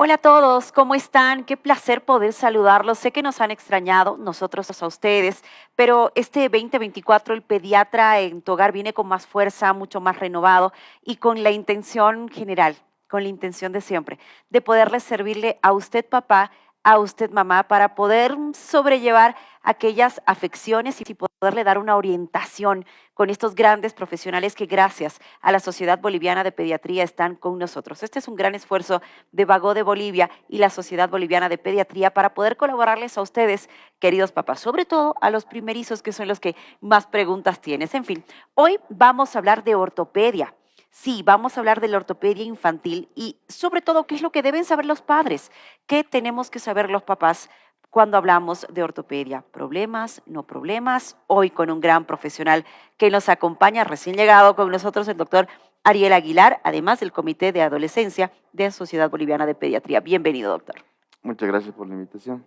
Hola a todos, ¿cómo están? Qué placer poder saludarlos. Sé que nos han extrañado, nosotros a ustedes, pero este 2024 el pediatra en tu hogar viene con más fuerza, mucho más renovado y con la intención general, con la intención de siempre, de poderle servirle a usted papá, a usted mamá, para poder sobrellevar aquellas afecciones y poderle dar una orientación con estos grandes profesionales que gracias a la Sociedad Boliviana de Pediatría están con nosotros. Este es un gran esfuerzo de Vago de Bolivia y la Sociedad Boliviana de Pediatría para poder colaborarles a ustedes, queridos papás, sobre todo a los primerizos que son los que más preguntas tienes. En fin, hoy vamos a hablar de ortopedia. Sí, vamos a hablar de la ortopedia infantil y sobre todo qué es lo que deben saber los padres, qué tenemos que saber los papás cuando hablamos de ortopedia. Problemas, no problemas. Hoy con un gran profesional que nos acompaña, recién llegado con nosotros, el doctor Ariel Aguilar, además del Comité de Adolescencia de la Sociedad Boliviana de Pediatría. Bienvenido, doctor. Muchas gracias por la invitación.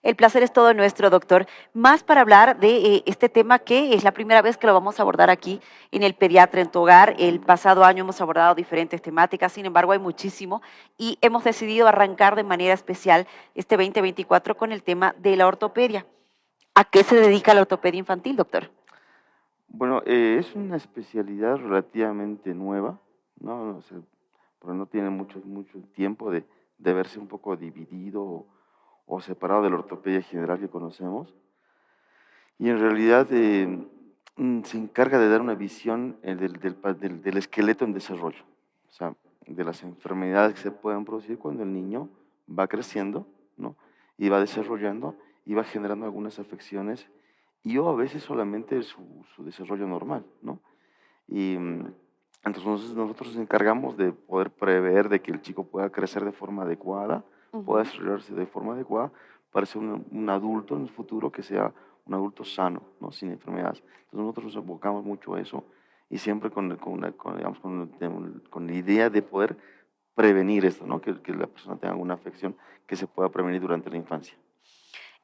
El placer es todo nuestro, doctor. Más para hablar de este tema que es la primera vez que lo vamos a abordar aquí en el Pediatra en tu Hogar. El pasado año hemos abordado diferentes temáticas, sin embargo hay muchísimo y hemos decidido arrancar de manera especial este 2024 con el tema de la ortopedia. ¿A qué se dedica la ortopedia infantil, doctor? Bueno, es una especialidad relativamente nueva, ¿no? O sea, pero no tiene mucho tiempo de verse un poco dividido o separado de la ortopedia general que conocemos. Y en realidad se encarga de dar una visión del esqueleto en desarrollo, o sea, de las enfermedades que se pueden producir cuando el niño va creciendo, ¿no? Y va desarrollando y va generando algunas afecciones y o a veces solamente su desarrollo normal, ¿no? Y entonces nosotros nos encargamos de poder prever de que el chico pueda crecer de forma adecuada, pueda desarrollarse de forma adecuada para ser un adulto en el futuro que sea un adulto sano, ¿no? Sin enfermedades. Entonces nosotros nos enfocamos mucho a eso y siempre digamos, con la idea de poder prevenir esto, ¿no? Que la persona tenga alguna afección que se pueda prevenir durante la infancia.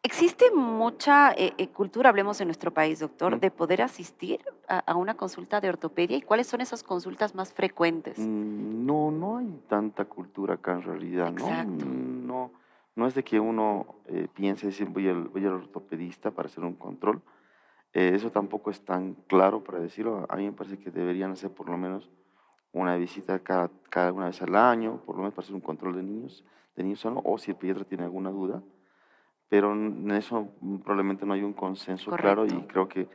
Existe mucha cultura, hablemos en nuestro país, doctor, ¿Mm? de poder asistir a una consulta de ortopedia. ¿Y cuáles son esas consultas más frecuentes? No, no hay tanta cultura acá en realidad, ¿no? Exacto, No es de que uno piense decir voy al ortopedista para hacer un control. Eso tampoco es tan claro para decirlo. A mí me parece que deberían hacer por lo menos una visita cada una vez al año, por lo menos para hacer un control de niños sanos, o si el pediatra tiene alguna duda. Pero en eso probablemente no hay un consenso claro y correcto. creo que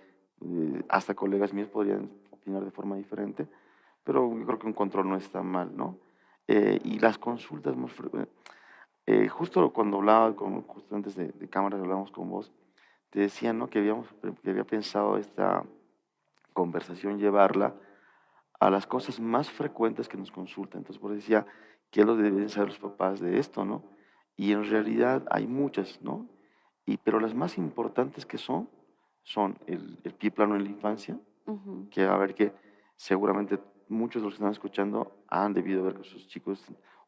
hasta colegas míos podrían opinar de forma diferente, pero yo creo que un control no está mal, ¿no? Y las consultas más frecuentes, justo cuando hablaba, justo antes de cámara hablábamos con vos, te decía, ¿no? Que había pensado esta conversación llevarla a las cosas más frecuentes que nos consultan. Entonces, por eso decía, ¿qué es lo que deben saber los papás de esto, no? Y en realidad hay muchas, ¿no? Pero las más importantes que son el pie plano en la infancia, Ujú. que a ver que seguramente muchos de los que están escuchando han debido ver que sus chicos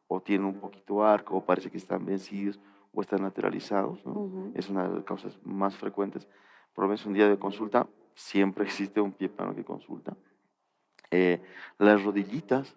o tienen un poquito arco, o parece que están vencidos, o están lateralizados, ¿no? Ujú. Es una de las causas más frecuentes. Por lo menos un día de consulta, siempre existe un pie plano que consulta. Las rodillitas,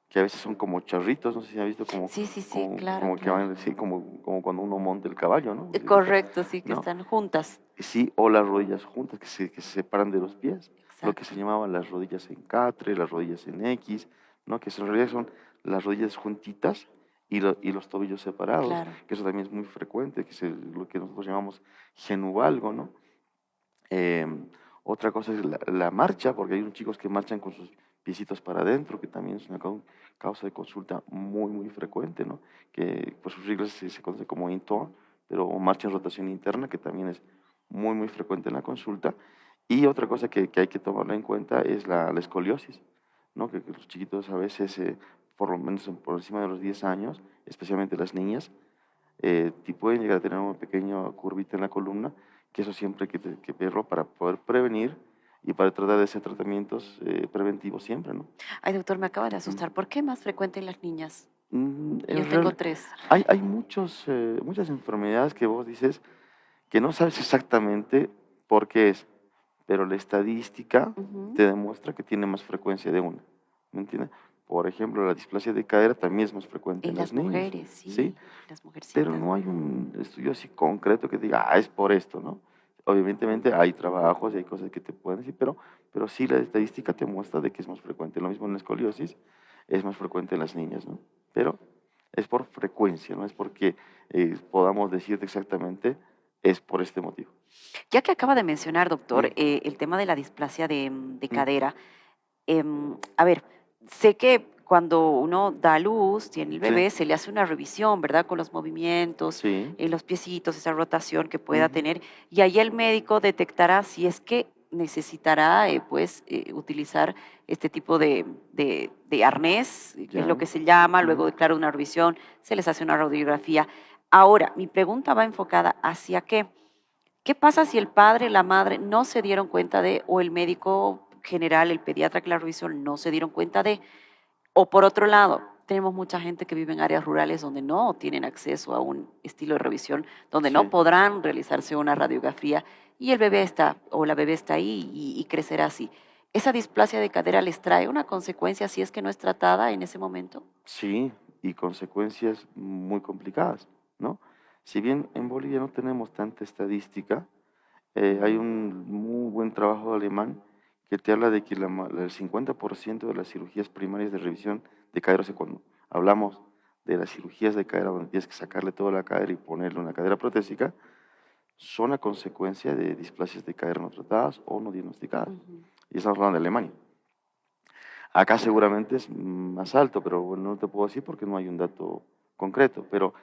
que a veces son como charritos, no sé si has visto como, Sí, sí, sí, como, claro, como que claro. van así, como cuando uno monta el caballo, ¿no? Correcto, sí, que ¿No? están juntas. Sí, o las rodillas juntas que se separan de los pies, lo que se Exacto. llamaban las rodillas en catre, las rodillas en X, ¿no? Que en realidad son las rodillas juntitas y los tobillos separados, Claro. que eso también es muy frecuente, lo que nosotros llamamos genuvalgo, ¿no? Eh, Otra cosa es la marcha, porque hay unos chicos que marchan con sus piecitos para adentro, que también es una causa de consulta muy frecuente, ¿no? Que por sus siglas se conoce como INTO, pero marcha en rotación interna, que también es muy frecuente en la consulta. Y otra cosa que hay que tomarla en cuenta es la escoliosis, ¿no? Que los chiquitos a veces, por lo menos por encima de los 10 años, especialmente las niñas, pueden llegar a tener una pequeña curvita en la columna, que eso siempre hay que verlo para poder prevenir y para tratar de hacer tratamientos preventivos siempre, ¿no? Ay, doctor, me acaba de Mm. asustar. ¿Por qué más frecuente en las niñas? Yo En tengo real, 3. hay muchas enfermedades que vos dices que no sabes exactamente por qué es, pero la estadística Ujú. te demuestra que tiene más frecuencia de una, ¿me entiendes? Por ejemplo, la displasia de cadera también es más frecuente en En las las niñas, mujeres, ¿sí? sí, las Pero mujercitas. no hay un estudio así concreto que diga, es por esto, ¿no? Obviamente hay trabajos y hay cosas que te pueden decir, pero sí la estadística te muestra de que es más frecuente. Lo mismo en la escoliosis, es más frecuente en las niñas, ¿no? Pero es por frecuencia, no es porque podamos decirte exactamente, es por este motivo. Ya que acaba de mencionar, doctor, Mm, el tema de la displasia de mm, cadera, a ver, sé que cuando uno da a luz, tiene el sí, bebé, se le hace una revisión, ¿verdad? Con los movimientos, sí, los piecitos, esa rotación que pueda ujú, tener, y ahí el médico detectará si es que necesitará, utilizar este tipo de arnés, que es lo ya, que se llama, luego ujú, declara una revisión, se les hace una radiografía. Ahora, mi pregunta va enfocada hacia qué. ¿Qué pasa si el padre, la madre no se dieron cuenta de, o el médico general, el pediatra que la revisó, no se dieron cuenta de? O por otro lado, tenemos mucha gente que vive en áreas rurales donde no tienen acceso a un estilo de revisión, donde no sí. podrán realizarse una radiografía y el bebé está, o la bebé está ahí y crecerá así. ¿Esa displasia de cadera les trae una consecuencia si es que no es tratada en ese momento? Sí, y consecuencias muy complicadas, ¿no? Si bien en Bolivia no tenemos tanta estadística, hay Ujú. un muy buen trabajo alemán que te habla de que el 50% de las cirugías primarias de revisión de cadera, o sea, cuando hablamos de las cirugías de cadera donde tienes que sacarle toda la cadera y ponerle una cadera protésica, son a consecuencia de displasias de cadera no tratadas o no diagnosticadas. Ujú. Y estamos hablando de Alemania. Acá seguramente es más alto, pero bueno, no te puedo decir porque no hay un dato concreto. Pero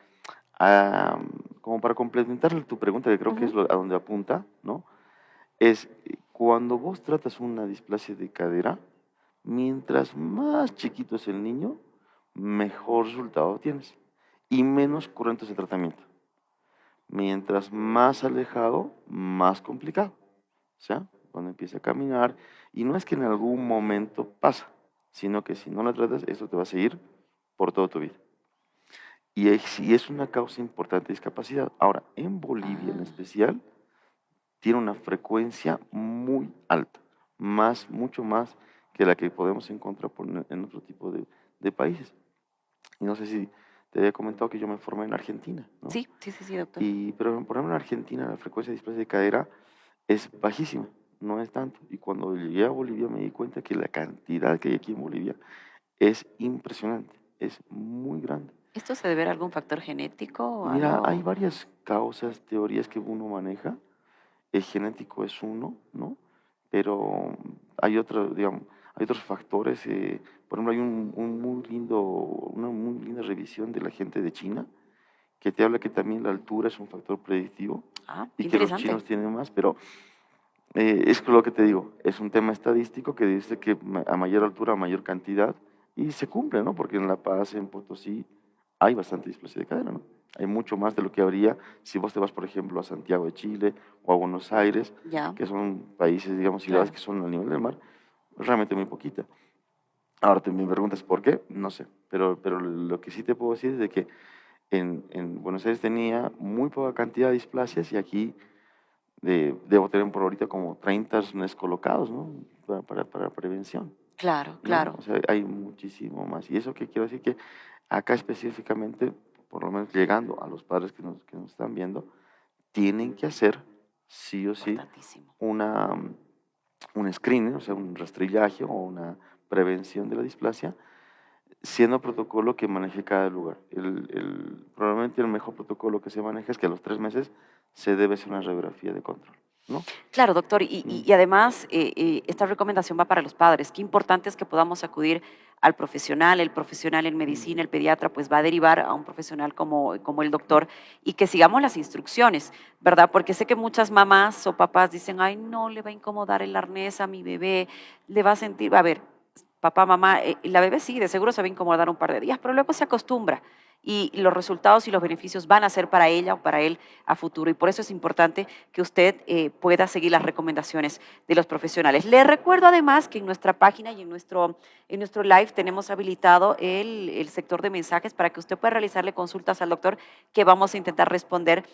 ah, como para complementar tu pregunta, que creo que es Ujú. a donde apunta, ¿no? Es cuando vos tratas una displasia de cadera, mientras más chiquito es el niño, mejor resultado tienes y menos corrientes de tratamiento. Mientras más alejado, más complicado. O sea, cuando empieza a caminar, y no es que en algún momento pasa, sino que si no la tratas, esto te va a seguir por toda tu vida. Y es una causa importante de discapacidad. Ahora, en Bolivia en Ah, especial, tiene una frecuencia muy alta, mucho más que la que podemos encontrar en otro tipo de países. Y no sé si te había comentado que yo me formé en Argentina, ¿no? sí, sí, sí, sí, doctor. Pero por ejemplo en Argentina la frecuencia de displasia de cadera es bajísima, no es tanto. Y cuando llegué a Bolivia me di cuenta que la cantidad que hay aquí en Bolivia es impresionante, es muy grande. ¿Esto se debe a algún factor genético o Mira, hay algo? varias causas, teorías que uno maneja. El genético es uno, ¿no? Pero hay otros, digamos, hay otros factores. Por ejemplo, hay una muy linda revisión de la gente de China que te habla que también la altura es un factor predictivo Ah, y qué que los interesante. chinos tienen más, pero es lo que te digo, es un tema estadístico que dice que a mayor altura, a mayor cantidad, y se cumple, ¿no? Porque en La Paz, en Potosí, hay bastante displasia de cadera, ¿no? Hay mucho más de lo que habría si vos te vas, por ejemplo, a Santiago de Chile o a Buenos Aires, Ya, que son países, digamos, ciudades claro. que son al nivel del mar, realmente muy poquita. Ahora te me preguntas por qué, no sé, pero lo que sí te puedo decir es de que en Buenos Aires tenía muy poca cantidad de displasias y aquí debo tener por ahorita como 30 arnés colocados, ¿no? Para prevención, Claro, ¿no? claro. O sea, hay muchísimo más. Y eso que quiero decir que acá específicamente, por lo menos llegando a los padres que nos están viendo, tienen que hacer sí o sí Importantísimo. una, un screening, o sea, un rastrillaje o una prevención de la displasia, siendo protocolo que maneje cada lugar. Probablemente el mejor protocolo que se maneja es que a los 3 meses se debe hacer una radiografía de control, ¿no? Claro, doctor, y, Mm, y además esta recomendación va para los padres. Qué importante es que podamos acudir al profesional, el profesional en mm, medicina, el pediatra, pues va a derivar a un profesional como el doctor y que sigamos las instrucciones, ¿verdad? Porque sé que muchas mamás o papás dicen, ay, no, le va a incomodar el arnés a mi bebé, le va a sentir, a ver, papá, mamá, la bebé sí, de seguro se va a incomodar un par de días, pero luego se acostumbra y los resultados y los beneficios van a ser para ella o para él a futuro. Y por eso es importante que usted pueda seguir las recomendaciones de los profesionales. Le recuerdo además que en nuestra página y en nuestro live tenemos habilitado el sector de mensajes para que usted pueda realizarle consultas al doctor que vamos a intentar responder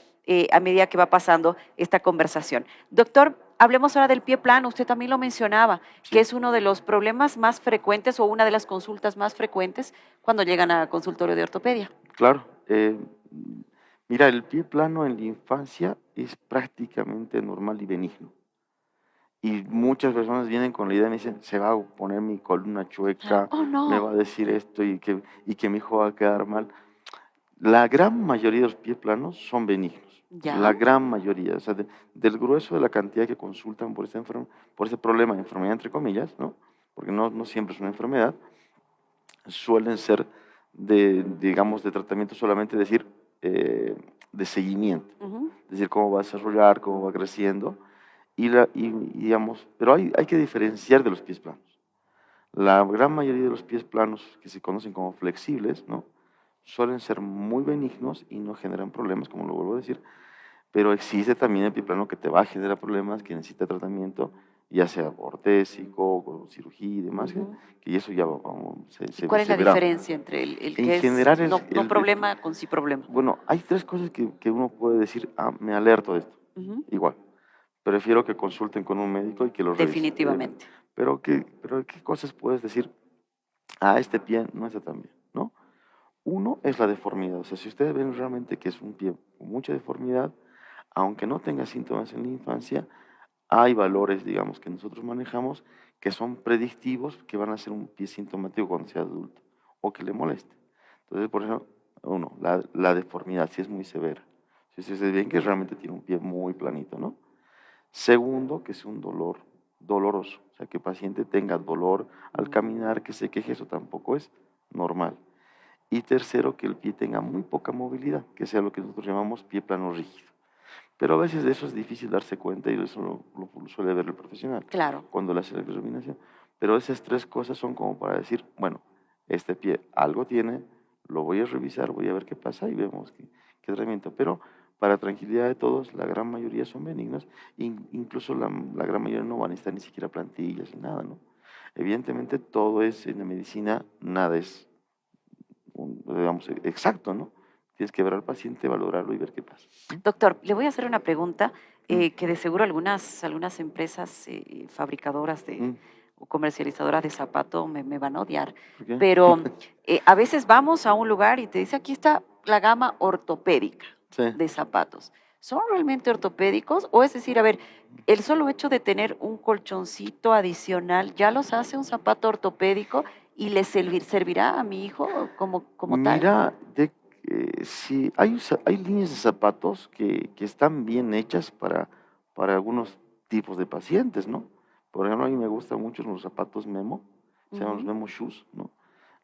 a medida que va pasando esta conversación. Doctor, Hablemos ahora del pie plano, usted también lo mencionaba, que Sí, es uno de los problemas más frecuentes o una de las consultas más frecuentes cuando llegan a consultorio de ortopedia. claro. Mira, el pie plano en la infancia es prácticamente normal y benigno. Y muchas personas vienen con la idea y me dicen, se va a poner mi columna chueca, Oh, me va no. a decir esto y que mi hijo va a quedar mal. La gran mayoría de los pies planos son benignos, la Ya. gran mayoría, o sea, del grueso de la cantidad que consultan por por ese problema de enfermedad, entre comillas, ¿no? Porque no siempre es una enfermedad, suelen ser digamos, de tratamiento solamente decir, de seguimiento, Ujú. es decir, cómo va a desarrollar, cómo va creciendo, digamos, pero hay que diferenciar de los pies planos. La gran mayoría de los pies planos que se conocen como flexibles, ¿no? Suelen ser muy benignos y no generan problemas, como lo vuelvo a decir, pero existe también el pie plano que te va a generar problemas, que necesita tratamiento, ya sea ortésico, con cirugía y demás, Ujú. que eso ya ¿Y cuál es se la verá. diferencia entre el En que es general, no problema con sí problema? bueno, hay tres cosas que uno puede decir, ah, me alerto de esto, Ujú. igual. Prefiero que consulten con un médico y que lo revise, obviamente. Definitivamente. Pero ¿qué cosas puedes decir? Ah, este pie no está tan bien, ¿no? Uno es la deformidad, o sea, si ustedes ven realmente que es un pie con mucha deformidad, aunque no tenga síntomas en la infancia, hay valores, digamos, que nosotros manejamos que son predictivos que van a ser un pie sintomático cuando sea adulto o que le moleste. Entonces, por ejemplo, uno, la deformidad, si es muy severa. Si ustedes ven que realmente tiene un pie muy planito, ¿no? Segundo, que es un dolor doloroso, o sea, que el paciente tenga dolor al caminar, que se queje, eso tampoco es normal. Y tercero, que el pie tenga muy poca movilidad, que sea lo que nosotros llamamos pie plano rígido. Pero a veces de eso es difícil darse cuenta y eso lo suele ver el profesional Claro. cuando le hace la examinación. Pero esas tres cosas son como para decir, bueno, este pie algo tiene, lo voy a revisar, voy a ver qué pasa y vemos qué tratamiento. Pero para tranquilidad de todos, la gran mayoría son benignos, incluso la gran mayoría no van a necesitar ni siquiera plantillas ni nada, ¿no? Evidentemente todo es, en la medicina, nada es, digamos, exacto, ¿no? Tienes que ver al paciente, valorarlo y ver qué pasa. Doctor, le voy a hacer una pregunta Mm, que de seguro algunas empresas fabricadoras mm, o comercializadoras de zapato me van a odiar, ¿por qué? pero a veces vamos a un lugar y te dice, aquí está la gama ortopédica Sí. de zapatos. ¿Son realmente ortopédicos? O es decir, a ver, el solo hecho de tener un colchoncito adicional ya los hace un zapato ortopédico y le servirá a mi hijo como tal. Mira, sí, hay líneas de zapatos que están bien hechas para algunos tipos de pacientes, ¿no? Por ejemplo, a mí me gustan mucho los zapatos Memo, se llaman los Ujú. Memo Shoes, ¿no?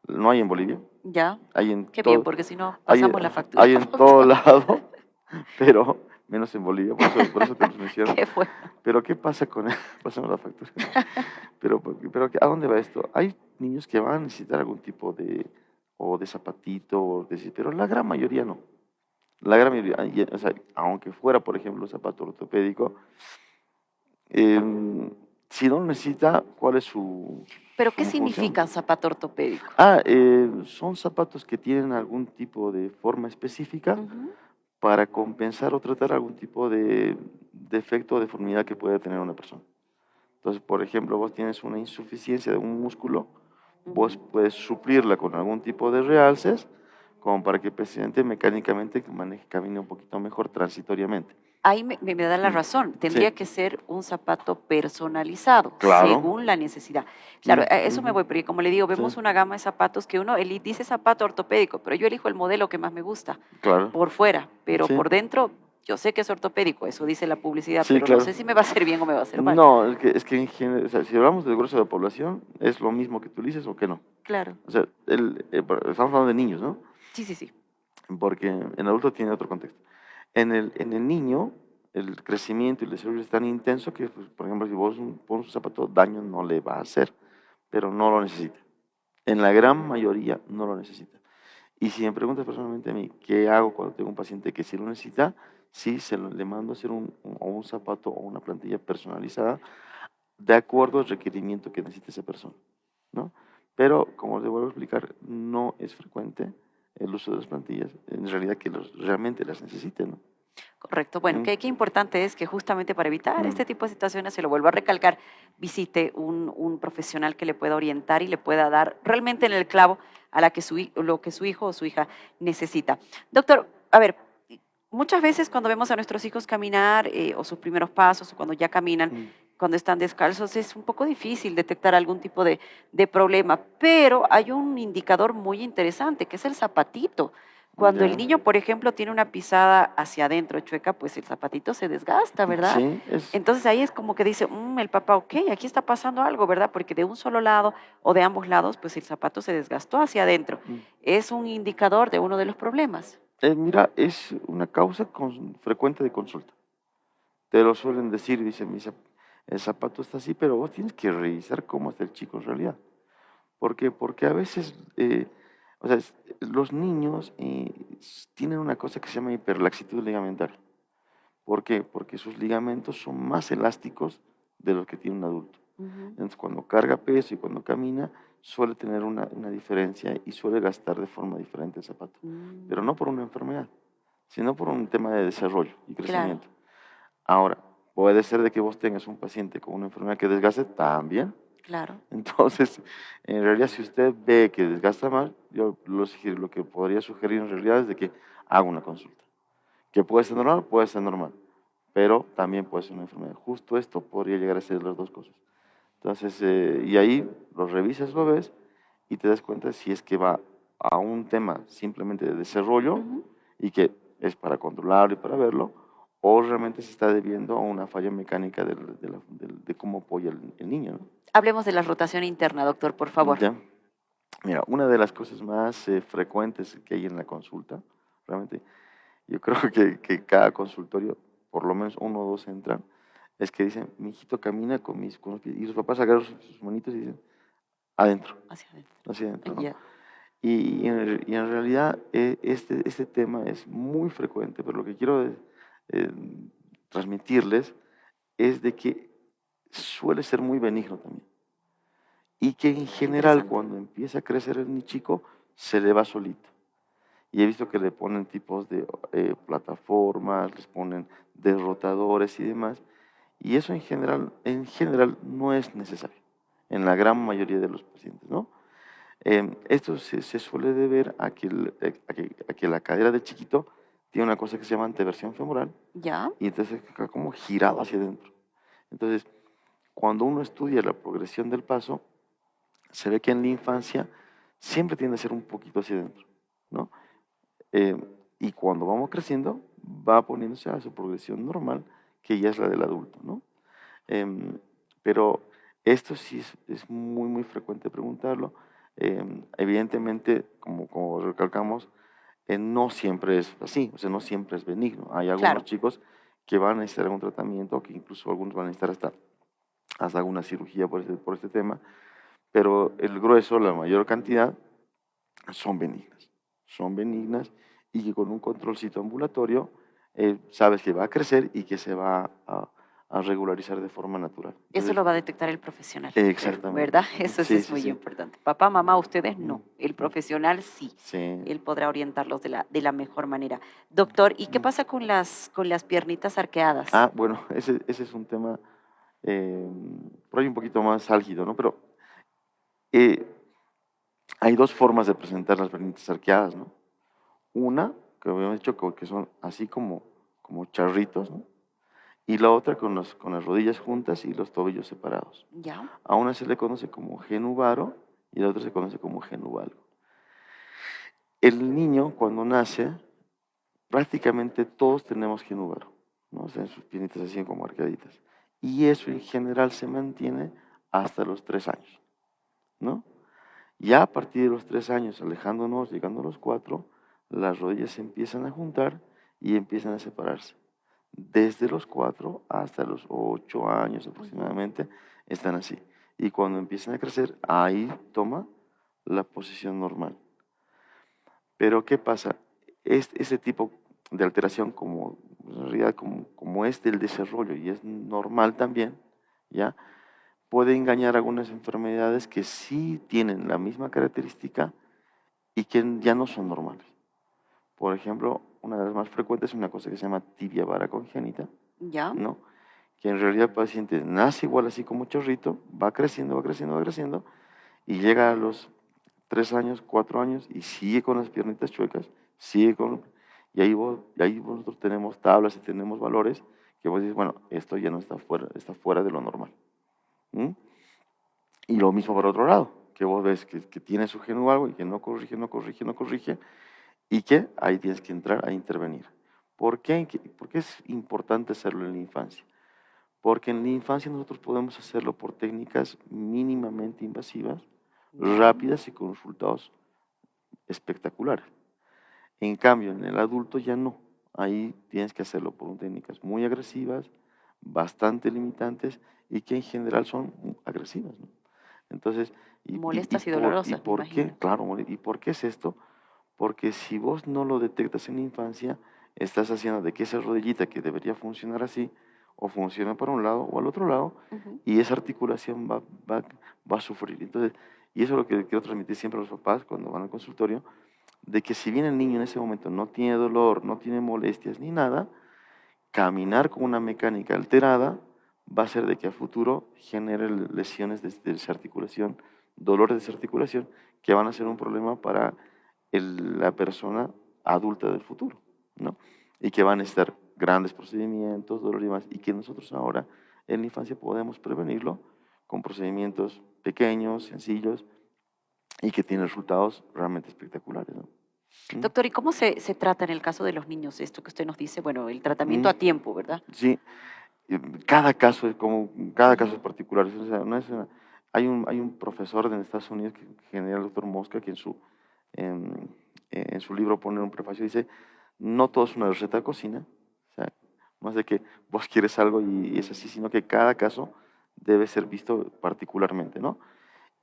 No hay en Bolivia, Ya, hay en qué bien, todo, porque si no hay, pasamos la factura, hay en todo doctor. lado, pero menos en Bolivia, por eso te los menciono. Qué bueno. Pero ¿qué pasa con pasamos la factura? Pero ¿a dónde va esto? Hay niños que van a necesitar algún tipo o de zapatito, pero la gran mayoría no. La gran mayoría, o sea, aunque fuera, por ejemplo, un zapato ortopédico, em, si no lo necesita, ¿cuál es ¿Pero qué su función? significa zapato ortopédico? Son zapatos que tienen algún tipo de forma específica Ujú, para compensar o tratar algún tipo de defecto o deformidad que pueda tener una persona. Entonces, por ejemplo, vos tienes una insuficiencia de un músculo, vos ujú. puedes suplirla con algún tipo de realces, como para que el paciente mecánicamente camine un poquito mejor transitoriamente. Ahí me da la Mm, razón. sí, Tendría que ser un zapato personalizado, claro. según la necesidad. Claro, Mm, a eso me ujú, voy, porque como le digo, sí, vemos una gama de zapatos que uno dice zapato ortopédico, pero yo elijo el modelo que más me gusta claro. por fuera, pero Sí, por dentro yo sé que es ortopédico, eso dice la publicidad, sí, pero no claro. sé si me va a hacer bien o me va a hacer mal. No, es que en general, o sea, si hablamos del grueso de la población, es lo mismo que tú dices o que no. Claro. O sea, estamos hablando de niños, ¿no? Sí, sí, sí. Porque en adulto tiene otro contexto. En el niño, el crecimiento y el desarrollo es tan intenso que, pues, por ejemplo, si vos pones un zapato, daño no le va a hacer, pero no lo necesita. En la gran mayoría no lo necesita. Y si me preguntas personalmente a mí, ¿qué hago cuando tengo un paciente que sí lo necesita? Sí, le mando a hacer un zapato o una plantilla personalizada de acuerdo al requerimiento que necesite esa persona, ¿no? Pero, como les vuelvo a explicar, no es frecuente el uso de las plantillas, en realidad que realmente las necesiten, ¿no? Correcto. Bueno, Mm, qué importante es que justamente para evitar mm, este tipo de situaciones, se lo vuelvo a recalcar, visite un profesional que le pueda orientar y le pueda dar realmente en el clavo a la que lo que su hijo o su hija necesita. Doctor, a ver, muchas veces cuando vemos a nuestros hijos caminar o sus primeros pasos o cuando ya caminan, mm, cuando están descalzos, es un poco difícil detectar algún tipo de problema, pero hay un indicador muy interesante que es el zapatito. Cuando el ya. niño, por ejemplo, tiene una pisada hacia adentro chueca, pues el zapatito se desgasta, ¿verdad? Sí, es, Entonces ahí es como que dice, el papá, ok, aquí está pasando algo, ¿verdad? Porque de un solo lado o de ambos lados, pues el zapato se desgastó hacia adentro. mm. Es un indicador de uno de los problemas. Mira, es una causa frecuente de consulta. Te lo suelen decir, dicen, el zapato está así, pero vos tienes que revisar cómo está el chico en realidad. ¿Por qué? Porque a veces, o sea, los niños tienen una cosa que se llama hiperlaxitud ligamentaria. ¿Por qué? Porque sus ligamentos son más elásticos de los que tiene un adulto. Ujú. Entonces, cuando carga peso y cuando camina, suele tener una diferencia y suele gastar de forma diferente el zapato. Pero Mm, no por una enfermedad, sino por un tema de desarrollo y claro, crecimiento. Ahora, puede ser de que vos tengas un paciente con una enfermedad que desgaste también. claro. Entonces, en realidad, si usted ve que desgasta más, lo que podría sugerir en realidad es de que haga una consulta. Que puede ser normal, pero también puede ser una enfermedad. Justo esto podría llegar a ser las dos cosas. Entonces, y ahí lo revisas, lo ves y te das cuenta si es que va a un tema simplemente de desarrollo Ujú. y que es para controlarlo y para verlo, o realmente se está debiendo a una falla mecánica de cómo apoya el niño, ¿no? Hablemos de la rotación interna, doctor, por favor. Ya. Mira, una de las cosas más frecuentes que hay en la consulta, realmente, yo creo que cada consultorio, por lo menos uno o dos entran, es que dicen, mi hijito camina con los pies, y los papás agarran sus manitos y dicen, adentro, Hacia adentro. hacia adentro, ¿no? Ya. Y en realidad este tema es muy frecuente, pero lo que quiero eh, transmitirles es de que suele ser muy benigno también. Y que en Qué general interesante. cuando empieza a crecer el chico, se le va solito. Y he visto que le ponen tipos de plataformas, les ponen derrotadores y demás. Y eso en general no es necesario en la gran mayoría de los pacientes, ¿no? Esto se suele deber a que, a que la cadera del chiquito tiene una cosa que se llama anteversión femoral Ya. y entonces está como girado hacia adentro. Entonces, cuando uno estudia la progresión del paso, se ve que en la infancia siempre tiende a ser un poquito hacia adentro, ¿no? Eh, y cuando vamos creciendo, va poniéndose a su progresión normal, que ya es la del adulto, ¿no? Em, pero esto sí es muy, muy frecuente preguntarlo. Evidentemente, como recalcamos, no siempre es así, o sea, no siempre es benigno. Hay algunos Claro. chicos que van a necesitar un tratamiento, que incluso algunos van a necesitar hasta alguna cirugía por este tema, pero el grueso, la mayor cantidad, son benignas. Son benignas y que con un controlcito ambulatorio sabes que va a crecer y que se va a regularizar de forma natural. Eso Entonces, lo va a detectar el profesional, exactamente. ¿verdad? Eso sí Sí, es sí, muy sí. importante. Papá, mamá, ustedes Mm, no. El mm, profesional sí. sí. Él podrá orientarlos de la mejor manera. Doctor, ¿y qué Mm. pasa con las piernitas arqueadas? Ah, bueno, ese es un tema eh, por ahí un poquito más álgido, ¿no? Pero eh, hay dos formas de presentar las piernitas arqueadas, ¿no? Una, que habíamos dicho que son así como charritos, ¿no? Y la otra con las rodillas juntas y los tobillos separados. ¿Ya? A una se le conoce como genuvaro y la otra se conoce como genuvalgo. El niño cuando nace, prácticamente todos tenemos genuvaro, ¿no? O sea, en sus piernitas así como arqueaditas. Y eso en general se mantiene hasta los 3 años, ¿no? Ya a partir de los 3 años, alejándonos, llegando a los 4, las rodillas se empiezan a juntar y empiezan a separarse. Desde los 4 hasta los 8 años Ujú. aproximadamente están así. Y cuando empiezan a crecer, ahí toma la posición normal. Pero ¿qué pasa? Ese tipo de alteración, como en realidad como es del desarrollo y es normal también, ¿ya? Puede engañar algunas enfermedades que sí tienen la misma característica y que ya no son normales. Por ejemplo, una de las más frecuentes es una cosa que se llama tibia vara congénita, ¿Ya? ¿no? Que en realidad el paciente nace igual así como chorrito, va creciendo, va creciendo, va creciendo, y llega a los 3 años, 4 años, y sigue con las piernitas chuecas, sigue con... y ahí nosotros tenemos tablas y tenemos valores que vos dices, bueno, esto ya no está fuera de lo normal. ¿Mm? Y lo mismo por otro lado, que vos ves que tiene su gen o algo y que no corrige, no corrige, no corrige, y que ahí tienes que entrar a intervenir. ¿Por qué? ¿Por qué es importante hacerlo en la infancia? Porque en la infancia nosotros podemos hacerlo por técnicas mínimamente invasivas, ¿Ya? rápidas y con resultados espectaculares. En cambio, en el adulto ya no. Ahí tienes que hacerlo por técnicas muy agresivas, bastante limitantes y que en general son agresivas, ¿no? Entonces, Molestas y dolorosas, me por qué? imagino. Claro, ¿y por qué es esto? Porque si vos no lo detectas en la infancia, estás haciendo de que esa rodillita que debería funcionar así, o funciona para un lado o al otro lado, Ujú. y esa articulación va a sufrir. Entonces, y eso es lo que quiero transmitir siempre a los papás cuando van al consultorio, de que si bien el niño en ese momento no tiene dolor, no tiene molestias ni nada, caminar con una mecánica alterada va a hacer de que a futuro genere lesiones de esa articulación, dolores de esa articulación, que van a ser un problema para la persona adulta del futuro, ¿no? Y que van a estar grandes procedimientos, dolor y demás, y que nosotros ahora en la infancia podemos prevenirlo con procedimientos pequeños, sencillos, y que tienen resultados realmente espectaculares, ¿no? ¿Mm? Doctor, ¿y cómo se trata en el caso de los niños esto que usted nos dice? Bueno, el tratamiento Mm, a tiempo, ¿verdad? sí, cada caso es como, cada caso es Ujú. particular. O sea, no es hay un profesor en Estados Unidos que genera el doctor Mosca que en, en su libro pone un prefacio y dice, no todo es una receta de cocina, o sea, no es de que vos quieres algo y es así, sino que cada caso debe ser visto particularmente, ¿no?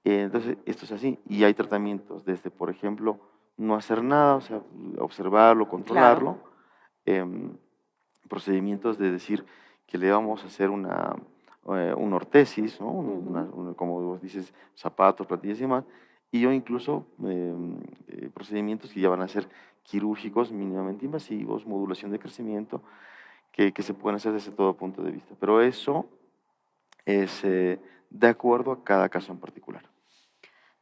Entonces, esto es así. Y hay tratamientos desde, por ejemplo, no hacer nada, o sea, observarlo, Claro. controlarlo, em, procedimientos de decir que le vamos a hacer una ortesis, ¿no? Ujú. Como vos dices, zapatos, plantillas y demás, y o incluso procedimientos que ya van a ser quirúrgicos, mínimamente invasivos, modulación de crecimiento, que se pueden hacer desde todo punto de vista. Pero eso es de acuerdo a cada caso en particular.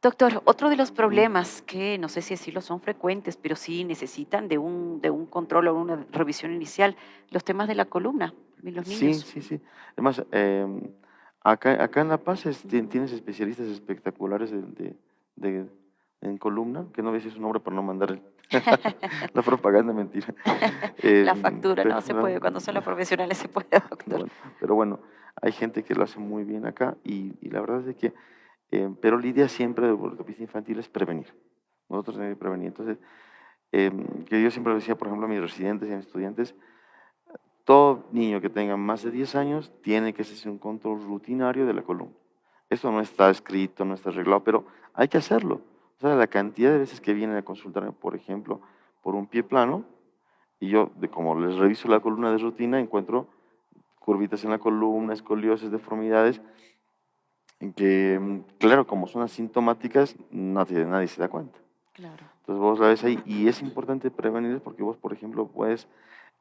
Doctor, otro de los Mm. problemas que no sé si así lo son frecuentes, pero sí necesitan de un control o una revisión inicial, los temas de la columna en los Sí, niños. sí, sí. Además, acá en La Paz tienes especialistas espectaculares de- en columna, que no voy a decir su nombre para no mandar la propaganda, mentira. La factura, no se puede, cuando son los profesionales se puede, doctor. Bueno, pero bueno, hay gente que lo hace muy bien acá y la verdad es de que, pero la idea siempre de ortopedia infantil es prevenir. Nosotros tenemos que prevenir. Entonces, que yo siempre decía, por ejemplo, a mis residentes y a mis estudiantes, todo niño que tenga más de 10 años tiene que hacerse un control rutinario de la columna. Esto no está escrito, no está arreglado, pero hay que hacerlo. O sea, la cantidad de veces que vienen a consultarme, por ejemplo, por un pie plano, y yo, como les reviso la columna de rutina, encuentro curvitas en la columna, escoliosis, deformidades, en que, claro, como son asintomáticas, nadie se da cuenta. Claro. Entonces vos la ves ahí, y es importante prevenir porque vos, por ejemplo, puedes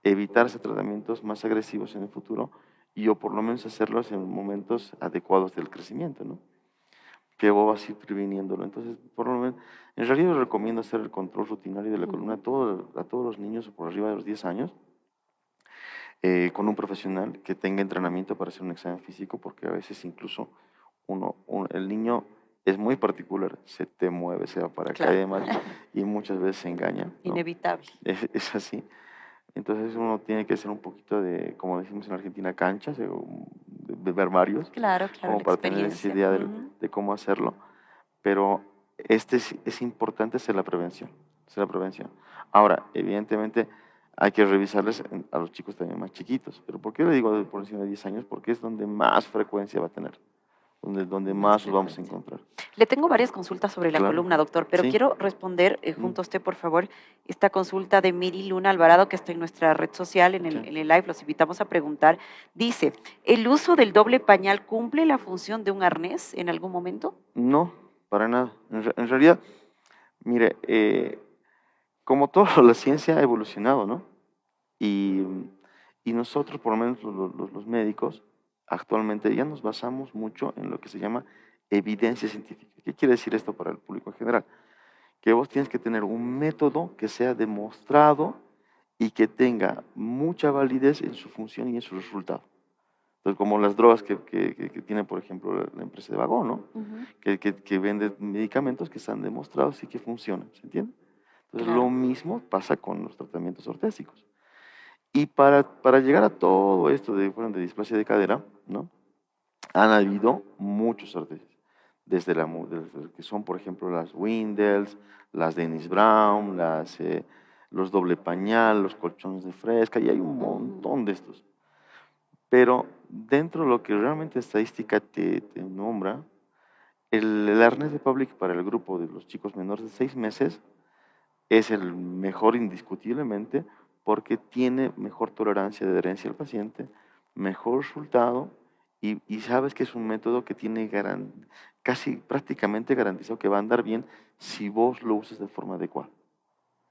evitarse tratamientos más agresivos en el futuro y o por lo menos hacerlos en momentos adecuados del crecimiento, ¿no? Que vos vas a ir previniéndolo. Entonces, por lo menos, en realidad yo recomiendo hacer el control rutinario de la columna Ujú. a todos los niños por arriba de los 10 años, con un profesional que tenga entrenamiento para hacer un examen físico, porque a veces incluso el niño es muy particular, se te mueve, se va para acá y Claro. demás, y muchas veces se engaña, ¿no? Inevitable. Es así. Entonces uno tiene que hacer un poquito de, como decimos en Argentina, canchas, de ver varios, Claro, claro, como la para tener esa experiencia. idea Ujú. de cómo hacerlo. Pero es importante hacer la prevención, hacer la prevención. Ahora, evidentemente, hay que revisarles a los chicos también más chiquitos. ¿Pero por qué le digo por encima de 10 años? Porque es donde más frecuencia va a tener, donde Más más los vamos a frecuencia. encontrar. Le tengo varias consultas sobre la Claro, columna, doctor, pero sí. quiero responder Mm, junto a usted, por favor, esta consulta de Miri Luna Alvarado, que está en nuestra red social, sí. en el live, los invitamos a preguntar. Dice, ¿el uso del doble pañal cumple la función de un arnés en algún momento? No, para nada. En realidad, mire, como todo, la ciencia ha evolucionado, ¿no? Y, y nosotros, por lo menos los médicos, actualmente ya nos basamos mucho en lo que se llama evidencia científica. ¿Qué quiere decir esto para el público en general? Que vos tienes que tener un método que sea demostrado y que tenga mucha validez en su función y en su resultado. Entonces, como las drogas que tiene, por ejemplo, la empresa de Vagón, ¿no? Ujú, Que vende medicamentos que están demostrados y que funcionan, ¿se entiende? Entonces, lo claro. mismo pasa con los tratamientos ortésicos. Y para llegar a todo esto bueno, de displasia de cadera, ¿no? Han habido muchos ortesis, desde que son, por ejemplo, las Windels, las Dennis Brown, los doble pañal, los colchones de fresca, y hay un Ujú, montón de estos. Pero dentro de lo que realmente estadística te nombra, el arnés de Public para el grupo de los chicos menores de 6 meses es el mejor indiscutiblemente porque tiene mejor tolerancia de adherencia al paciente, mejor resultado y sabes que es un método que tiene casi prácticamente garantizado que va a andar bien si vos lo usas de forma adecuada.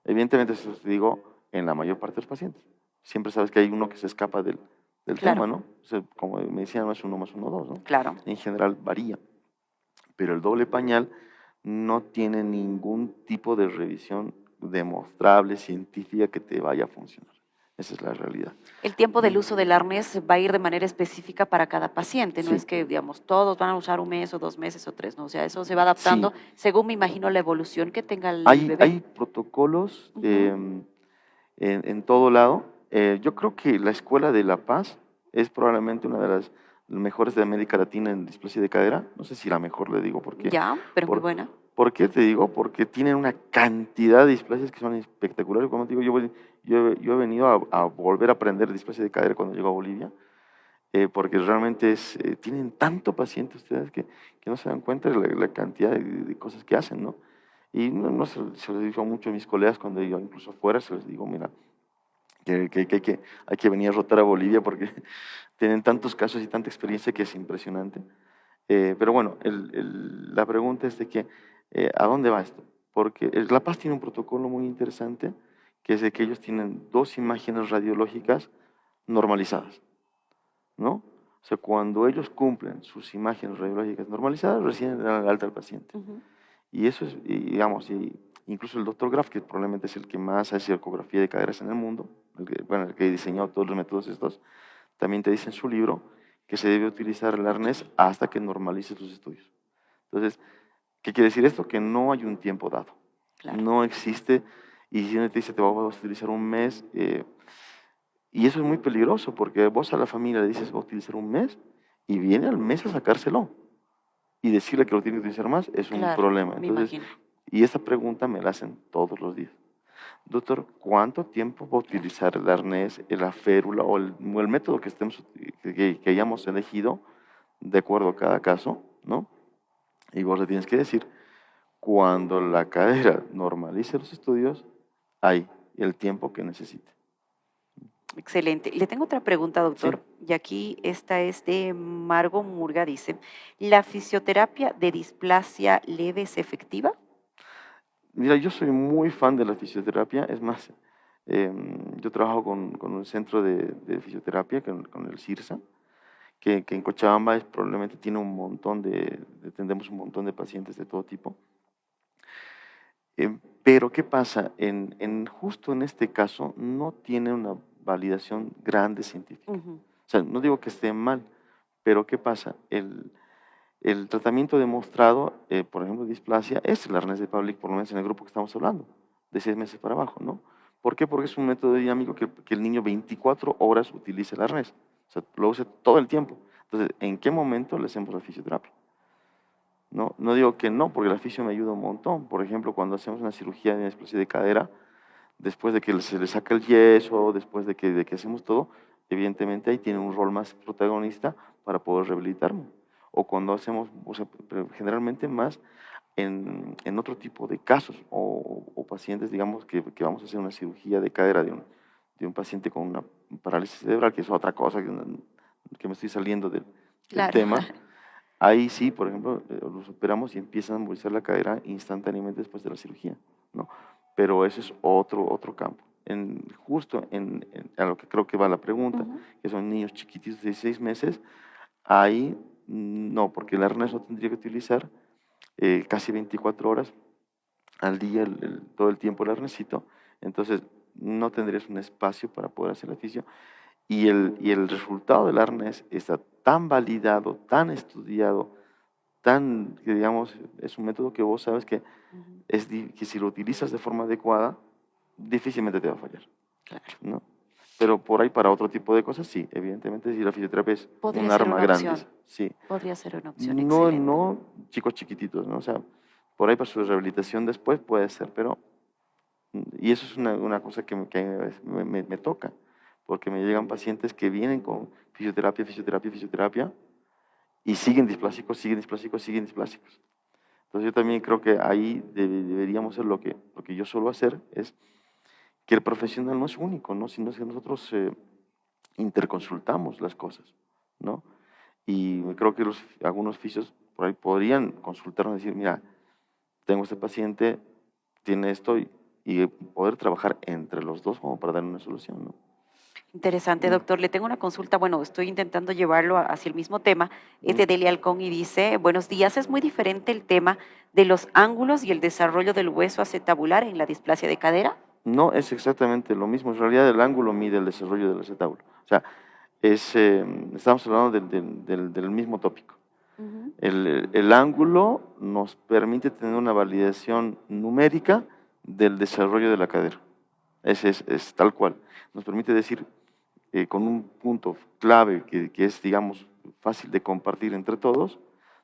Evidentemente, eso te digo en la mayor parte de los pacientes. Siempre sabes que hay uno que se escapa del tema, claro, ¿no? O sea, como me decían, no es uno más uno, dos, ¿no? claro. En general varía, pero el doble pañal no tiene ningún tipo de revisión demostrable, científica, que te vaya a funcionar. Esa es la realidad. El tiempo del ¿No? uso del arnés va a ir de manera específica para cada paciente, no Sí, es que, digamos, todos van a usar un mes o 2 meses o 3, ¿no? O sea, eso se va sí. adaptando según, me imagino, la evolución que tenga el bebé. Hay protocolos Ujú, en todo lado. Yo creo que la Escuela de La Paz es probablemente una de las mejores de América Latina en displasia de cadera. No sé si la mejor, le digo, ¿por qué? ya, pero muy Por, buena. ¿Por qué te digo? Porque tienen una cantidad de displasias que son espectaculares. Como te digo, yo he venido a volver a aprender displasia de cadera cuando llego a Bolivia, porque realmente tienen tanto paciente ustedes que no se dan cuenta de la cantidad de cosas que hacen, ¿no? Y no se les digo mucho a mis colegas cuando yo incluso afuera, se les digo, mira, hay que venir a rotar a Bolivia porque tienen tantos casos y tanta experiencia que es impresionante. Pero bueno, la pregunta es de que, ¿a dónde va esto? Porque La Paz tiene un protocolo muy interesante, que es de que ellos tienen 2 imágenes radiológicas normalizadas, ¿no? O sea, cuando ellos cumplen sus imágenes radiológicas normalizadas, reciben el alta al paciente. Ujú, Y eso es, digamos, incluso el doctor Graf, que probablemente es el que más hace ecografía de caderas en el mundo, bueno, el que diseñó todos los métodos estos, también te dice en su libro que se debe utilizar el arnés hasta que normalices los estudios. Entonces, ¿qué quiere decir esto? Que no hay un tiempo dado. claro. No existe, y si uno te dice te vamos a utilizar un mes, y eso es muy peligroso, porque vos a la familia le dices va a utilizar un mes, y viene al mes a sacárselo, y decirle que lo tiene que utilizar más es un Claro, problema. me Entonces, imagino. y esta pregunta me la hacen todos los días. Doctor, ¿cuánto tiempo va a Claro. utilizar el arnés, la férula o el método que hayamos elegido de acuerdo a cada caso, ¿no? Y vos le tienes que decir, cuando la cadera normalice los estudios, hay el tiempo que necesite. Excelente. Le tengo otra pregunta, Sí, doctor, y aquí esta es de Margo Murga, dice, ¿la fisioterapia de displasia leve es efectiva? mira, yo soy muy fan de la fisioterapia, es más, yo trabajo con un centro de fisioterapia, con el CIRSA, que en Cochabamba probablemente tiene un montón atendemos un montón de pacientes de todo tipo. Pero ¿qué pasa? Justo en este caso no tiene una validación grande científica. Ujú, O sea, no digo que esté mal, pero ¿qué pasa? El tratamiento demostrado, por ejemplo, de displasia, es el arnés de Pavlik, por lo menos en el grupo que estamos hablando, de 6 meses para abajo, ¿no? ¿Por qué? Porque es un método dinámico que el niño 24 horas utiliza el arnés. O sea, lo usa todo el tiempo. Entonces, ¿en qué momento le hacemos la fisioterapia? No, no digo que no, porque la fisio me ayuda un montón. Por ejemplo, cuando hacemos una cirugía de displasia de cadera, después de que se le saca el yeso, después de que hacemos todo, evidentemente ahí tiene un rol más protagonista para poder rehabilitarme. O cuando hacemos, o sea, pero generalmente más en otro tipo de casos o pacientes, digamos, que vamos a hacer una cirugía de cadera de un paciente con una parálisis cerebral, que es otra cosa que me estoy saliendo del claro. tema. Ahí sí, por ejemplo, los operamos y empiezan a movilizar la cadera instantáneamente después de la cirugía, ¿no? Pero ese es otro campo. justo a lo que creo que va la pregunta, Ujú. que son niños chiquititos de 6 meses, ahí no, porque el arnés lo tendría que utilizar casi 24 horas al día, todo el tiempo el arnesito, entonces no tendrías un espacio para poder hacer el ejercicio y el resultado del arnés está tan validado, tan estudiado, que digamos, es un método que vos sabes que, Ujú. que si lo utilizas de forma adecuada, difícilmente te va a fallar, Claro. ¿no? Pero por ahí para otro tipo de cosas, sí, evidentemente si la fisioterapia es un Podría ser arma una grande, opción. sí. Podría ser una opción No, excelente. no chicos chiquititos, ¿no? O sea, por ahí para su rehabilitación después puede ser, pero y eso es una cosa que a mí a veces me toca, porque me llegan pacientes que vienen con fisioterapia, fisioterapia, fisioterapia, y siguen displásicos, siguen displásicos, siguen displásicos. Entonces yo también creo que ahí deberíamos hacer lo que yo suelo hacer, es que el profesional no es único, ¿no? Sino que nosotros interconsultamos las cosas, ¿no? Y creo que algunos fisios por ahí podrían consultarnos y decir, mira, tengo este paciente, tiene esto, y poder trabajar entre los dos como para dar una solución, ¿no? Interesante, Mm, doctor. Le tengo una consulta. Bueno, estoy intentando llevarlo hacia el mismo tema. Es mm. de Delia Alcón y dice, buenos días, es muy diferente el tema de los ángulos y el desarrollo del hueso acetabular en la displasia de cadera. No es exactamente lo mismo, en realidad el ángulo mide el desarrollo del acetábulo. O sea, estamos hablando del mismo tópico. Ujú. El ángulo nos permite tener una validación numérica del desarrollo de la cadera. Ese es tal cual. Nos permite decir con un punto clave que es, digamos, fácil de compartir entre todos,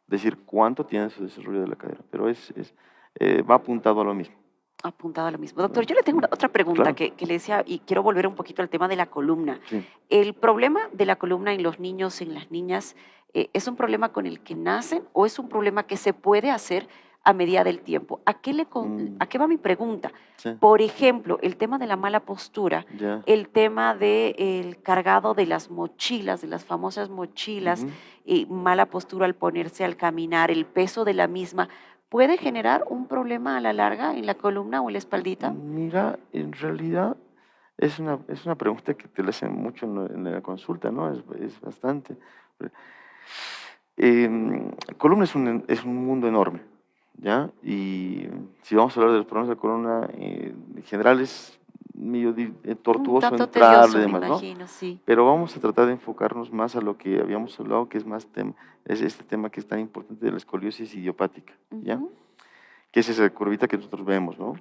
decir cuánto tiene ese desarrollo de la cadera. Pero va apuntado a lo mismo, Apuntado a lo mismo. Doctor, ¿no? yo le tengo otra pregunta Claro, que le decía y quiero volver un poquito al tema de la columna. sí. ¿El problema de la columna en los niños, en las niñas, es un problema con el que nacen o es un problema que se puede hacer a medida del tiempo? Mm, ¿A qué va mi pregunta? sí, Por ejemplo, el tema de la mala postura, ya. el tema del cargado de las mochilas, de las famosas mochilas, Ujú. y mala postura al ponerse al caminar, el peso de la misma, ¿puede generar un problema a la larga en la columna o en la espaldita? Mira, en realidad es una pregunta que te la hacen mucho en la consulta, ¿no? Es bastante. Columna es un mundo enorme, ¿ya? Y si vamos a hablar de los problemas de columna, en general es medio Un tortuoso tanto entrarle y tedioso, me demás, ¿no? imagino, sí. Pero vamos a tratar de enfocarnos más a lo que habíamos hablado, que es más es este tema que es tan importante de la escoliosis idiopática, ¿ya? Ujú. Que es esa curvita que nosotros vemos, ¿no?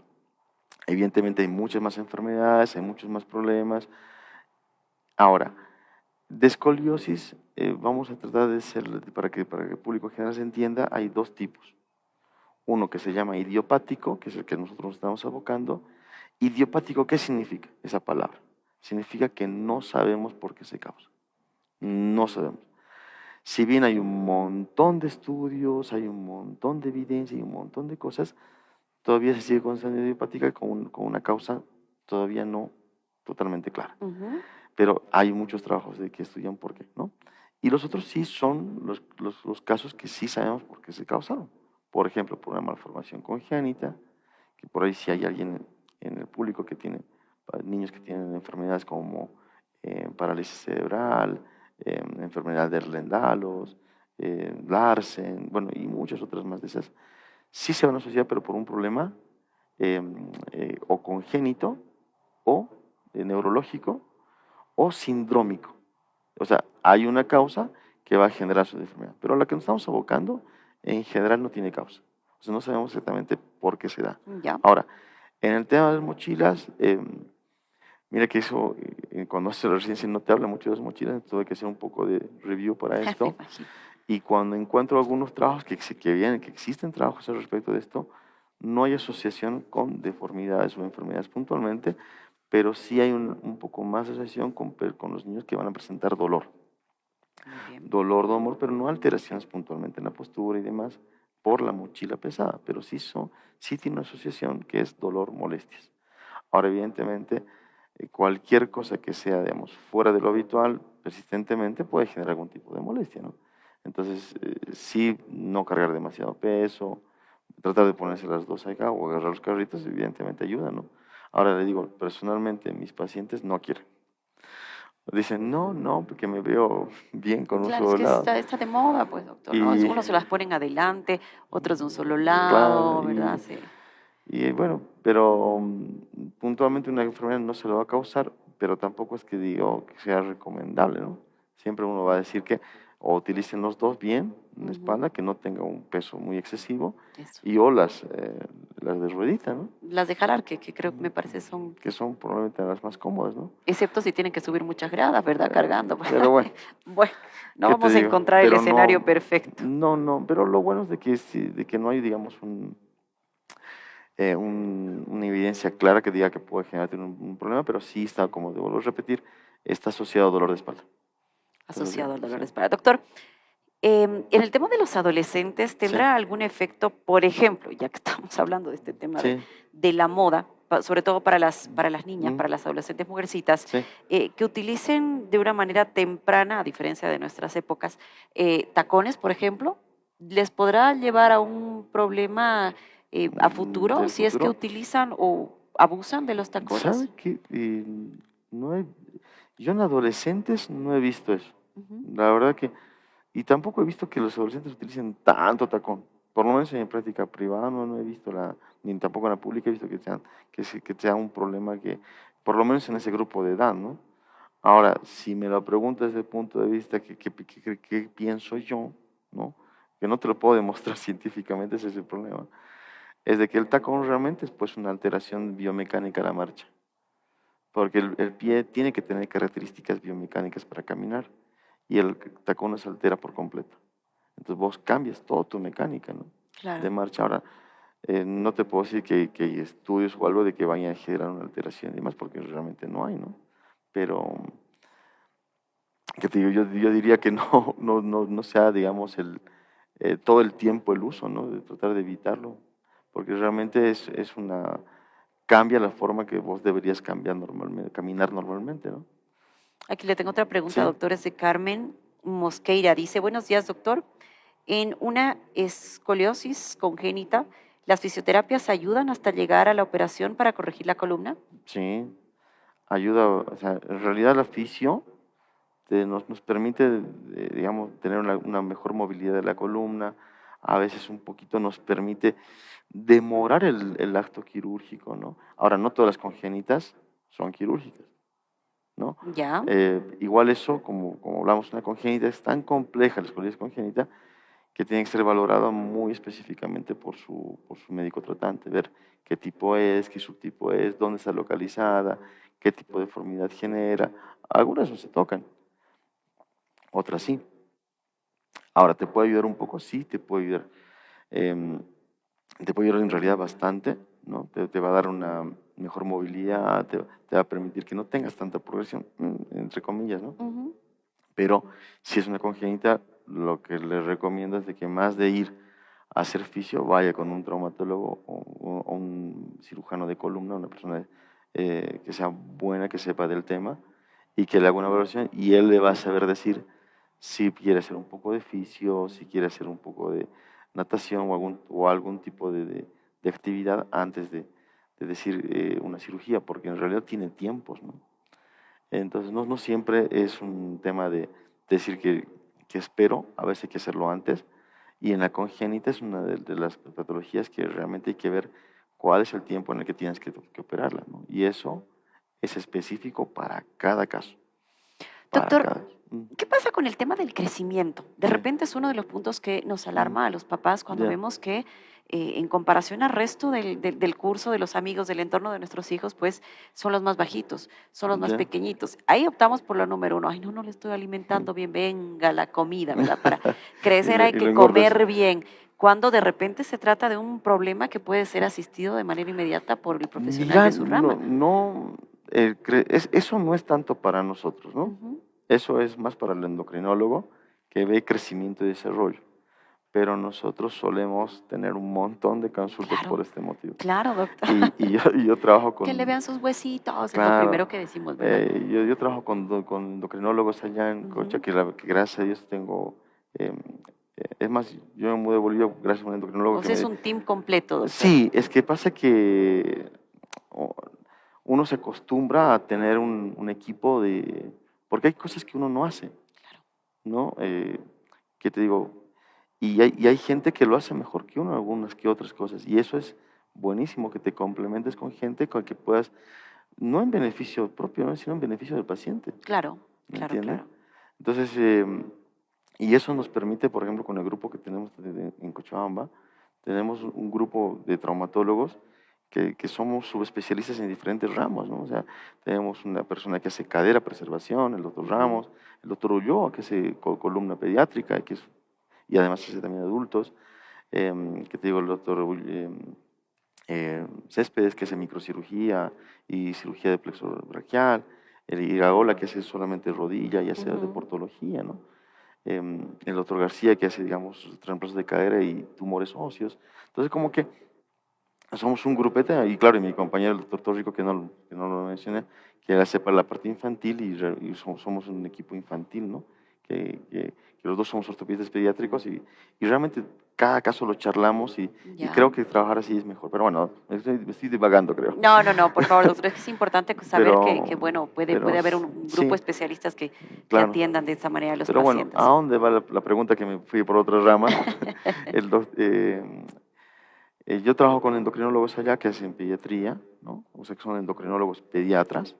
Evidentemente hay muchas más enfermedades, hay muchos más problemas. Ahora, de escoliosis, vamos a tratar de ser, para que el público general se entienda, hay dos tipos. Uno que se llama idiopático, que es el que nosotros nos estamos abocando. Idiopático, ¿qué significa esa palabra? Significa que no sabemos por qué se causa. No sabemos. Si bien hay un montón de estudios, hay un montón de evidencia y un montón de cosas, todavía se sigue considerando idiopática con una causa todavía no totalmente clara. Ujú. Pero hay muchos trabajos de que estudian por qué, ¿no? Y los otros sí son los casos que sí sabemos por qué se causaron. Por ejemplo, por una malformación congénita, que por ahí sí hay alguien en el público que tiene, niños que tienen enfermedades como parálisis cerebral, enfermedad de Ehlers-Danlos, Larsen, bueno, y muchas otras más de esas, sí se van a asociar, pero por un problema o congénito o neurológico o sindrómico. O sea, hay una causa que va a generar su enfermedad, pero a la que nos estamos abocando en general no tiene causa. O sea, no sabemos exactamente por qué se da. Ya. Ahora, en el tema de las mochilas, mira que eso, cuando haces la residencia no te habla mucho de las mochilas, tuve que hacer un poco de review para Me esto. imagino. Y cuando encuentro algunos trabajos que existen trabajos al respecto de esto, no hay asociación con deformidades o enfermedades puntualmente, pero sí hay un poco más de asociación con los niños que van a presentar dolor. Muy bien. Dolor de humor, pero no alteraciones puntualmente en la postura y demás por la mochila pesada, pero sí tiene una asociación que es dolor, molestias. Ahora, evidentemente, cualquier cosa que sea, digamos, fuera de lo habitual, persistentemente puede generar algún tipo de molestia, ¿no? Entonces, sí, no cargar demasiado peso, tratar de ponerse las dos acá o agarrar los carritos, evidentemente ayuda, ¿no? Ahora le digo, personalmente mis pacientes no quieren. Dicen, no, no, porque me veo bien con un Claro, es solo que lado. está de moda, pues, doctor, ¿no? Y Unos se las ponen adelante, otros de un solo claro, lado, ¿verdad? Sí. y bueno, pero puntualmente una enfermedad no se lo va a causar, pero tampoco es que digo que sea recomendable, ¿no? Siempre uno va a decir que o utilicen los dos bien en la espalda, que no tenga un peso muy excesivo, Eso. y o las de ruedita, ¿no? Las de jalar, que creo que me parece son, Que son probablemente las más cómodas, ¿no? excepto si tienen que subir muchas gradas, ¿verdad? Cargando. Pero bueno, Bueno, no ¿qué te vamos a digo? encontrar el Pero escenario no, perfecto. no, pero lo bueno es de que, de que no hay, digamos, una evidencia clara que diga que puede generar un problema, pero sí está, como debo repetir, está asociado a dolor de espalda. Entonces, Asociado al dolor sí, de espalda. Doctor, en el tema de los adolescentes, sí, ¿tendrá algún efecto, por ejemplo, ya que estamos hablando de este tema sí, de la moda, sobre todo para las niñas, mm, para las adolescentes mujercitas, sí. que utilicen de una manera temprana, a diferencia de nuestras épocas, tacones, por ejemplo? ¿Les podrá llevar a un problema a futuro Del si es que futuro, utilizan o abusan de los ¿sabe tacones? qué? No he, yo en adolescentes no he visto eso. Ujú. La verdad que, y tampoco he visto que los adolescentes utilicen tanto tacón. Por lo menos en mi práctica privada no he visto ni tampoco en la pública he visto que sea un problema que, por lo menos en ese grupo de edad, ¿no? Ahora, si me lo preguntas desde el punto de vista que pienso yo, ¿no? Que no te lo puedo demostrar científicamente, ese es el problema, es de que el tacón realmente es pues una alteración biomecánica a la marcha, porque el pie tiene que tener características biomecánicas para caminar y el tacón no se altera por completo. Entonces vos cambias toda tu mecánica, ¿no? De Claro. marcha. Ahora, no te puedo decir que hay estudios o algo de que vayan a generar una alteración y demás, porque realmente no hay, ¿no? Pero que te digo, yo diría que no sea, digamos, todo el tiempo el uso, ¿no? De tratar de evitarlo, porque realmente cambia la forma que vos deberías cambiar normalmente, caminar normalmente, ¿no? Aquí le tengo otra pregunta, Sí, doctor, es de Carmen Mosqueira. Dice, buenos días, doctor. En una escoliosis congénita, ¿las fisioterapias ayudan hasta llegar a la operación para corregir la columna? sí, ayuda, o sea, en realidad la fisio nos permite, digamos, tener una mejor movilidad de la columna, a veces un poquito nos permite demorar el acto quirúrgico, ¿no? Ahora, no todas las congénitas son quirúrgicas, ¿no? Ya, Igual eso, como hablamos, una congénita es tan compleja, la escoliosis congénita, que tiene que ser valorada muy específicamente por su médico tratante, ver qué tipo es, qué subtipo es, dónde está localizada, qué tipo de deformidad genera. Algunas no se tocan, otras sí. Ahora, ¿te puede ayudar un poco? Sí, te puede ayudar. Em, Te puede ayudar en realidad bastante, ¿no? Te va a dar una mejor movilidad, te va a permitir que no tengas tanta progresión, entre comillas, ¿no? ujú, Pero si es una congénita, lo que les recomiendo es de que más de ir a hacer fisio, vaya con un traumatólogo o un cirujano de columna, una persona que sea buena, que sepa del tema y que le haga una evaluación y él le va a saber decir si quiere hacer un poco de fisio, si quiere hacer un poco de natación o algún tipo de actividad antes de decir una cirugía, porque en realidad tiene tiempos, ¿no? Entonces, no siempre es un tema de decir que espero, a veces hay que hacerlo antes. Y en la congénita es una de las patologías que realmente hay que ver cuál es el tiempo en el que tienes que operarla, ¿no? Y eso es específico para cada caso, para doctor, cada. ¿qué pasa con el tema del crecimiento? De Sí, repente es uno de los puntos que nos mm, alarma a los papás cuando ya, vemos que en comparación al resto del curso, de los amigos, del entorno de nuestros hijos, pues son los más bajitos, son los más ya. pequeñitos. Ahí optamos por la número uno. Ay, no, no le estoy alimentando bien, venga la comida, ¿verdad? Para crecer hay Y lo que engordas. comer bien. Cuando de repente se trata de un problema que puede ser asistido de manera inmediata por el profesional Mira, de su rama. eso no es tanto para nosotros, ¿no? Ujú. Eso es más para el endocrinólogo que ve crecimiento y desarrollo. Pero nosotros solemos tener un montón de consultas por Claro, este motivo. claro, doctor. Y yo trabajo Que le con, vean sus huesitos, es lo claro, primero que decimos, ¿verdad? yo trabajo con endocrinólogos allá en Cocha, Ujú. que gracias a Dios tengo, em, es más, yo me mudé a Bolivia gracias a un endocrinólogo O que sea, es me. un team completo, doctor. Sí, es que pasa que uno se acostumbra a tener un equipo porque hay cosas que uno no hace, ¿no? ¿Qué te digo? Y hay gente que lo hace mejor que uno, algunas que otras cosas, y eso es buenísimo, que te complementes con gente con la que puedas, no en beneficio propio, ¿no? Sino en beneficio del paciente, Claro, ¿me claro, entiendes? claro. Entonces, y eso nos permite, por ejemplo, con el grupo que tenemos en Cochabamba, tenemos un grupo de traumatólogos que somos subespecialistas en diferentes ramos, ¿no? O sea, tenemos una persona que hace cadera, preservación, el doctor Ramos, el doctor Ulloa, que hace columna pediátrica, y además hace también adultos, que te digo, el doctor Céspedes, que hace microcirugía y cirugía de plexo braquial, el Iraola, que hace solamente rodilla y hace deportología, ¿no? El doctor García, que hace, digamos, trasplante de cadera y tumores óseos. Entonces, como que somos un grupete, y claro, y mi compañero, el doctor Torrico, que no lo mencioné, que él hace para la parte infantil, y somos un equipo infantil, ¿no? Que los dos somos ortopedistas pediátricos, y realmente cada caso lo charlamos, y Ya. creo que trabajar así es mejor. Pero bueno, me estoy divagando, creo. No, no, no, por favor, doctor, es importante saber que, Pero, bueno, puede pero haber un grupo de sí, especialistas que claro. atiendan de esta manera a los Pero bueno, ¿a pacientes. dónde va la pregunta, que me fui por otras ramas? Yo trabajo con endocrinólogos allá que hacen pediatría, ¿no? O sea, que son endocrinólogos pediatras.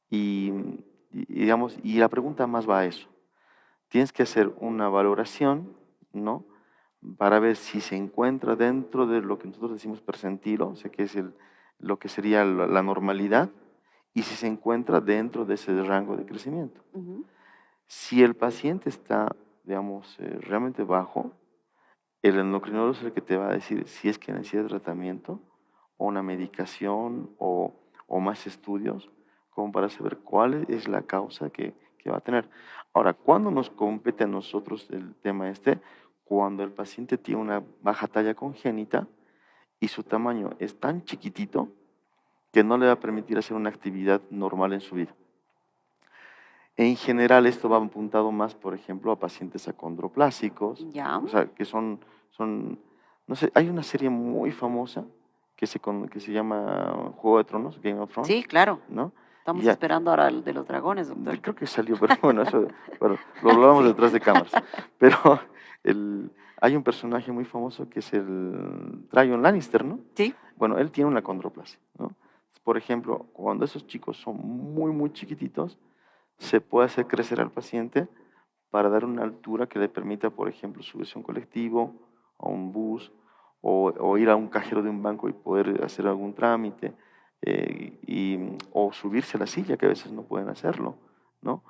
Y, digamos, y la pregunta más va a eso. Tienes que hacer una valoración, ¿no? Para ver si se encuentra dentro de lo que nosotros decimos percentilo, o sea, que es lo que sería la normalidad, y si se encuentra dentro de ese rango de crecimiento. Ujú. Si el paciente está, digamos, realmente bajo, el endocrinólogo es el que te va a decir si es que necesita tratamiento o una medicación, o más estudios, como para saber cuál es la causa que va a tener. Ahora, ¿cuándo nos compete a nosotros el tema este? Cuando el paciente tiene una baja talla congénita y su tamaño es tan chiquitito que no le va a permitir hacer una actividad normal en su vida. En general, esto va apuntado más, por ejemplo, a pacientes acondroplásicos, Ya. o sea, que no sé, hay una serie muy famosa que se llama Juego de Tronos, Game of Thrones, Sí, claro. ¿no? Y Estamos ya, esperando ahora el de los dragones, doctor. creo que salió, pero bueno, eso, bueno, lo hablamos Sí. detrás de cámaras. Pero hay un personaje muy famoso que es el Tyrion Lannister, ¿no? Sí. Bueno, él tiene una acondroplasia, ¿no? Por ejemplo, cuando esos chicos son muy, muy chiquititos, se puede hacer crecer al paciente para dar una altura que le permita, por ejemplo, subirse a un colectivo, a un bus, o ir a un cajero de un banco y poder hacer algún trámite, o subirse a la silla, que a veces no pueden hacerlo, ¿no?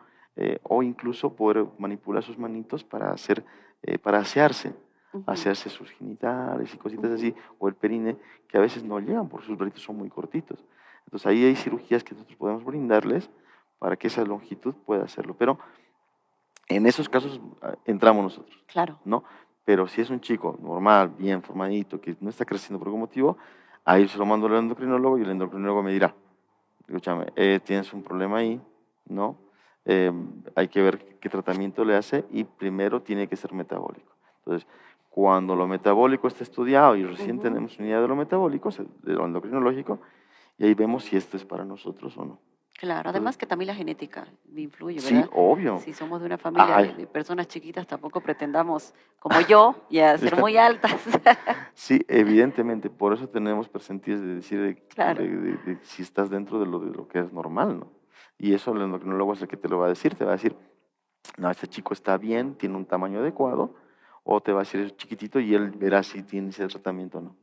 O incluso poder manipular sus manitos para asearse, Ujú, asearse sus genitales y cositas ujú. así, o el perine, que a veces no llegan porque sus bracitos son muy cortitos. Entonces ahí hay cirugías que nosotros podemos brindarles para que esa longitud pueda hacerlo. Pero en esos casos entramos nosotros, Claro. ¿no? Pero si es un chico normal, bien formadito, que no está creciendo por algún motivo, ahí se lo mando al endocrinólogo, y el endocrinólogo me dirá, escúchame, tienes un problema ahí, ¿no? Eh, Hay que ver qué tratamiento le hace, y primero tiene que ser metabólico. Entonces, cuando lo metabólico está estudiado y recién Ujú. tenemos una idea de lo metabólico, de lo endocrinológico, y ahí vemos si esto es para nosotros o no. Claro, Entonces, además que también la genética influye, sí, ¿verdad? obvio. Si somos de una familia Ay, de personas chiquitas, tampoco pretendamos, como yo, ya ser muy altas. sí, evidentemente, por eso tenemos percentillos de decir Claro. de si estás dentro de lo que es normal, ¿no? Y eso el endocrinólogo es el que te lo va a decir, te va a decir, no, este chico está bien, tiene un tamaño adecuado, o te va a decir es chiquitito, y él verá si tiene ese tratamiento o no.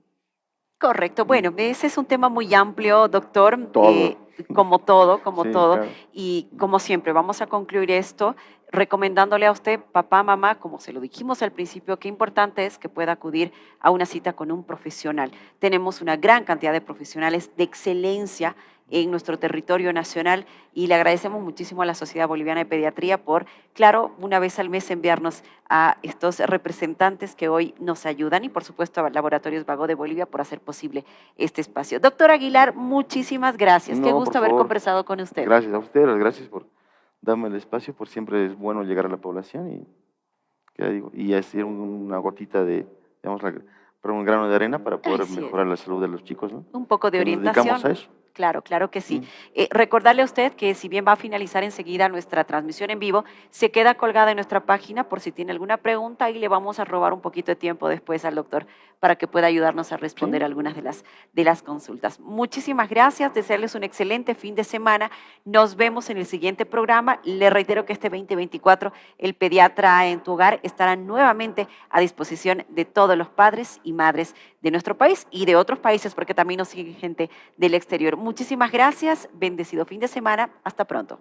Correcto. Mm, Bueno, ese es un tema muy amplio, doctor, Todo. como todo, como Sí, todo. claro. Y como siempre, vamos a concluir esto recomendándole a usted, papá, mamá, como se lo dijimos al principio, qué importante es que pueda acudir a una cita con un profesional. Tenemos una gran cantidad de profesionales de excelencia en nuestro territorio nacional y le agradecemos muchísimo a la Sociedad Boliviana de Pediatría por, claro, una vez al mes enviarnos a estos representantes que hoy nos ayudan y por supuesto a Laboratorios Vago de Bolivia por hacer posible este espacio. Doctor Aguilar, muchísimas gracias. Qué No, por gusto haber favor, conversado con usted. gracias a ustedes, gracias por darme el espacio, por siempre es bueno llegar a la población, y, ¿qué digo? Y hacer una gotita digamos, para un grano de arena para poder Así es. mejorar la salud de los chicos, ¿no? Un poco de Que nos dedicamos a orientación. eso. Claro, claro que sí. Mm. Recordarle a usted que si bien va a finalizar enseguida nuestra transmisión en vivo, se queda colgada en nuestra página por si tiene alguna pregunta y le vamos a robar un poquito de tiempo después al doctor para que pueda ayudarnos a responder Sí, algunas de las consultas. Muchísimas gracias, desearles un excelente fin de semana. Nos vemos en el siguiente programa. Le reitero que este 2024 el pediatra en tu hogar estará nuevamente a disposición de todos los padres y madres de nuestro país y de otros países porque también nos sigue gente del exterior. Muchísimas gracias, bendecido fin de semana, hasta pronto.